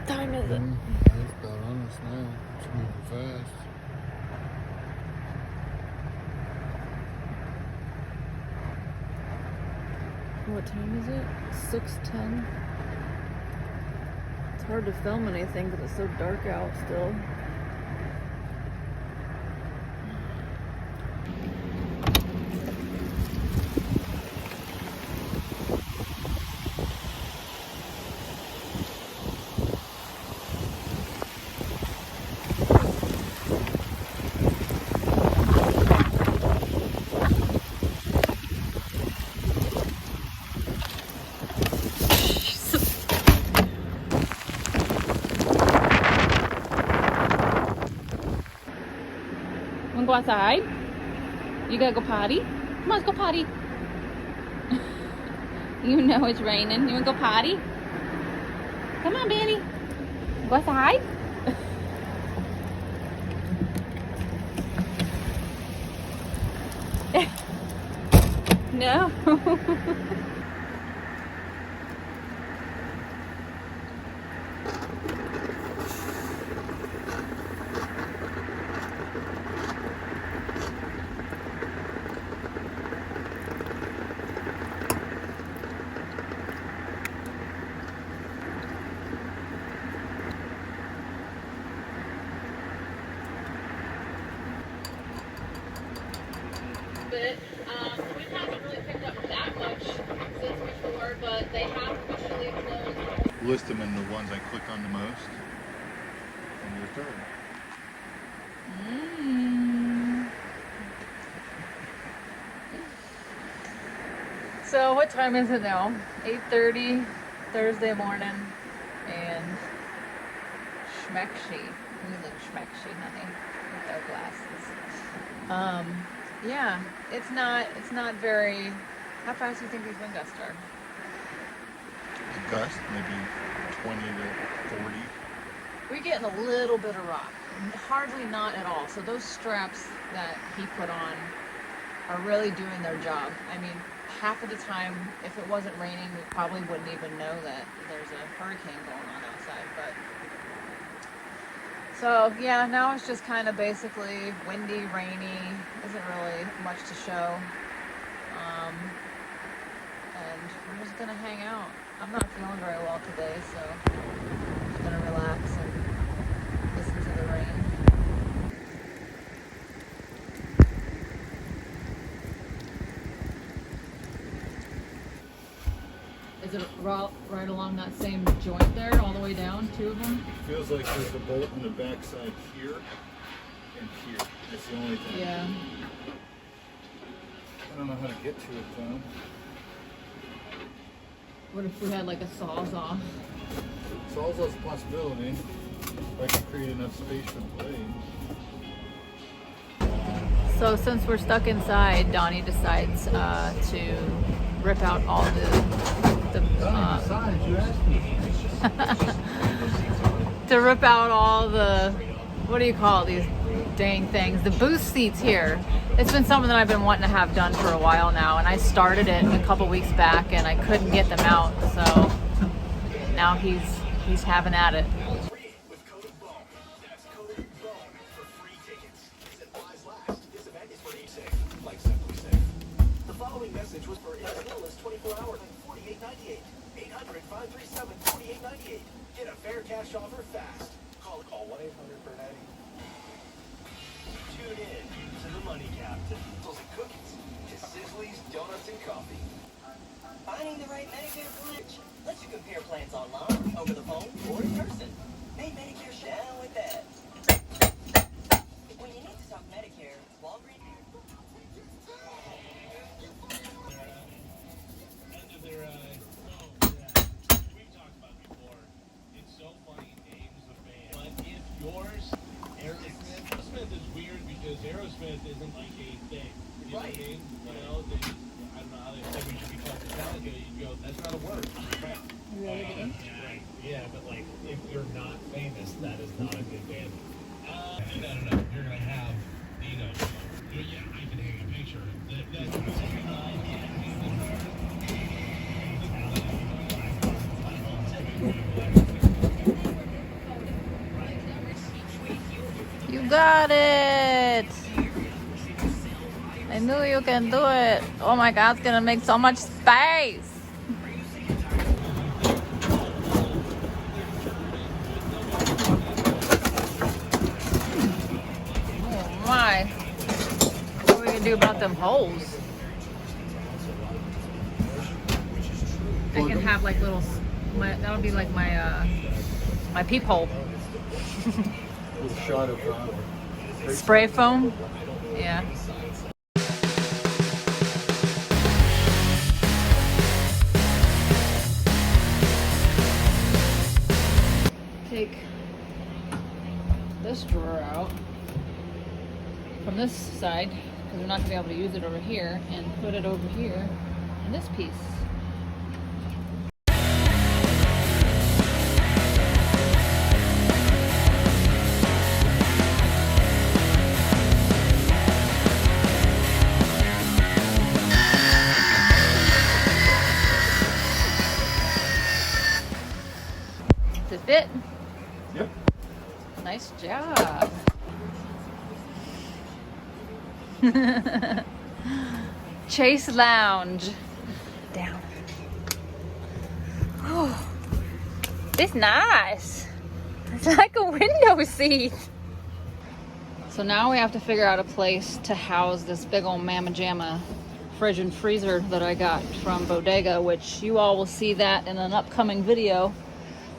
What time is it? It's about on us now. It's moving fast. What time is it? 6:10. It's hard to film anything because it's so dark out still. Wanna go outside? You gotta go potty? Come on, let's go potty. You know it's raining. You wanna go potty? Come on, Benny. Go outside? No. We haven't really picked up that much since before, but they have officially closed. List them in the ones I click on the most. And you're third. So what time is it now? 8:30 Thursday morning, and schmeckshy. We look schmeckshy, honey, with our glasses. Yeah, it's not very. How fast do you think these wind gusts are? A gust, maybe 20 to 40. We're getting a little bit of rock. Hardly not at all. So those straps that he put on are really doing their job. I mean, half of the time, if it wasn't raining, we probably wouldn't even know that there's a hurricane going on outside. But so yeah, now it's just kind of basically windy, rainy. Isn't really much to show. And we're just gonna hang out. I'm not feeling very well today, so I'm just gonna relax and listen to the rain. Is it right along that same joint there, all the way down, two of them? Feels like there's a bolt in the backside here and here. That's the only thing. Yeah. I don't know how to get to it though. What if we had like a sawzall? Sawzall's a possibility. If I can create enough space for the blade. So since we're stuck inside, Donnie decides to rip out all to rip out all the, what do you call these dang things? The boost seats here. It's been something that I've been wanting to have done for a while now, and I started it a couple weeks back and I couldn't get them out, so now he's having at it. The following message was for as little as 24 hours and $48.98. 800-537-4898. Get a fair cash offer fast. Call 1-800-FOR-NETTY. Tune in to the Money Captain. And cookies to Sizzli's Donuts and Coffee. Finding the right Medicare plan lets you compare plans online, over the phone, or in person. Make Medicare down with that. When you need to talk Medicare, Walgreens. Under their that we've talked about before. It's so funny, names of bands. But if yours, Aerosmith is weird because Aerosmith isn't like a thing. You know what I mean? You know, I don't know how they say we should be called Metallica. You go, that's not a word. Right. Really? Yeah, but like, if you're not famous, that is not a good band. No. You're gonna have, yeah, I can hang a picture. You got it. I knew you can do it. Oh my God, it's gonna make so much space. Oh my. What are we gonna do about them holes? I can have like little, that'll be like my, my peephole. Little shot of Spray foam? Yeah. Take this drawer out from this side, because we're not going to be able to use it over here, and put it over here in this piece. Does it fit? Yep. Nice job. Chase Lounge. Down. Oh, this nice. It's like a window seat. So now we have to figure out a place to house this big old Mama Jamma fridge and freezer that I got from Bodega, which you all will see that in an upcoming video.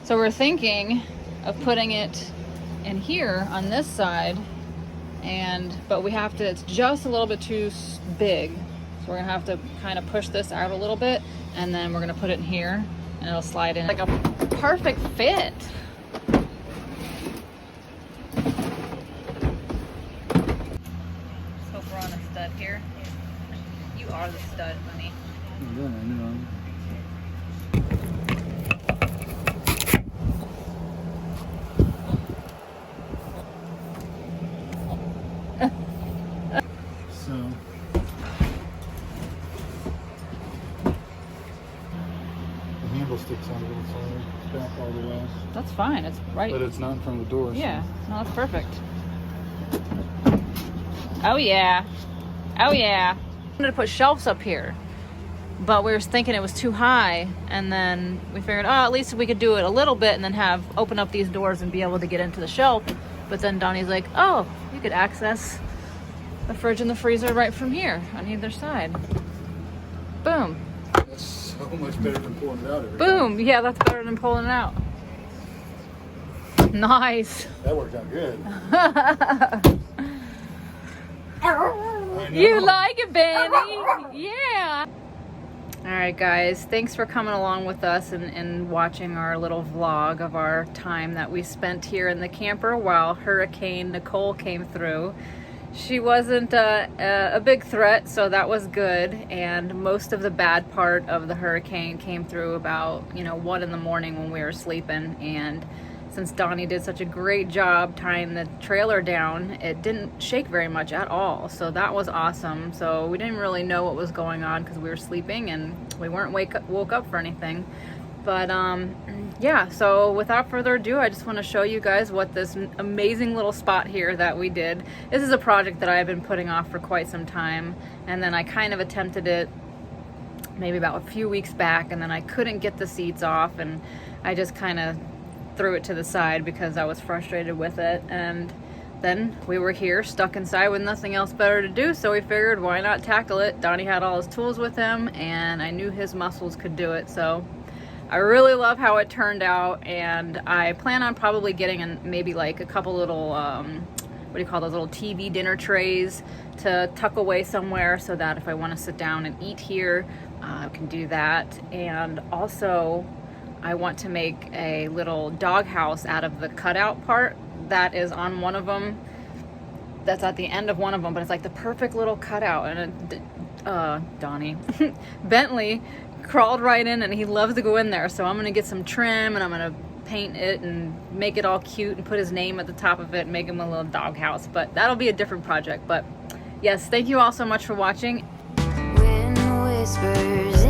So we're thinking of putting it in here on this side, but we have to, it's just a little bit too big. So we're gonna have to kind of push this out a little bit, and then we're gonna put it in here and it'll slide in like a perfect fit. Let's hope we're on a stud here. You are the stud, honey. Yeah, I know. So the handle sticks out a little farther, back all the way. That's fine. It's right. But it's not in front of the door. Yeah, no, that's perfect. Oh yeah. Oh yeah. I wanted to put shelves up here, but we were thinking it was too high, and then we figured, oh, at least we could do it a little bit and then open up these doors and be able to get into the shelf. But then Donnie's like, oh, you could access the fridge and the freezer right from here on either side. Boom. That's so much better than pulling it out every Boom. time. Yeah, that's better than pulling it out. Nice. That worked out good. You like it, Benny? Yeah. All right, guys. Thanks for coming along with us and watching our little vlog of our time that we spent here in the camper while Hurricane Nicole came through. She wasn't a big threat, so that was good. And most of the bad part of the hurricane came through about 1 in the morning when we were sleeping. And since Donnie did such a great job tying the trailer down, it didn't shake very much at all. So that was awesome. So we didn't really know what was going on because we were sleeping and we weren't woke up for anything. But yeah, so without further ado, I just want to show you guys what this amazing little spot here that we did. This is a project that I've been putting off for quite some time, and then I kind of attempted it maybe about a few weeks back, and then I couldn't get the seats off, and I just kind of threw it to the side because I was frustrated with it. And then we were here stuck inside with nothing else better to do, so we figured why not tackle it. Donnie had all his tools with him, and I knew his muscles could do it, so I really love how it turned out. And I plan on probably getting maybe like a couple little what do you call those little TV dinner trays to tuck away somewhere, so that if I want to sit down and eat here, I can do that. And also I want to make a little doghouse out of the cutout part that is on one of them, that's at the end of one of them, but it's like the perfect little cutout. And Donnie Bentley crawled right in, and he loves to go in there, so I'm gonna get some trim and I'm gonna paint it and make it all cute and put his name at the top of it and make him a little doghouse. But that'll be a different project. But yes, thank you all so much for watching. Wind whispers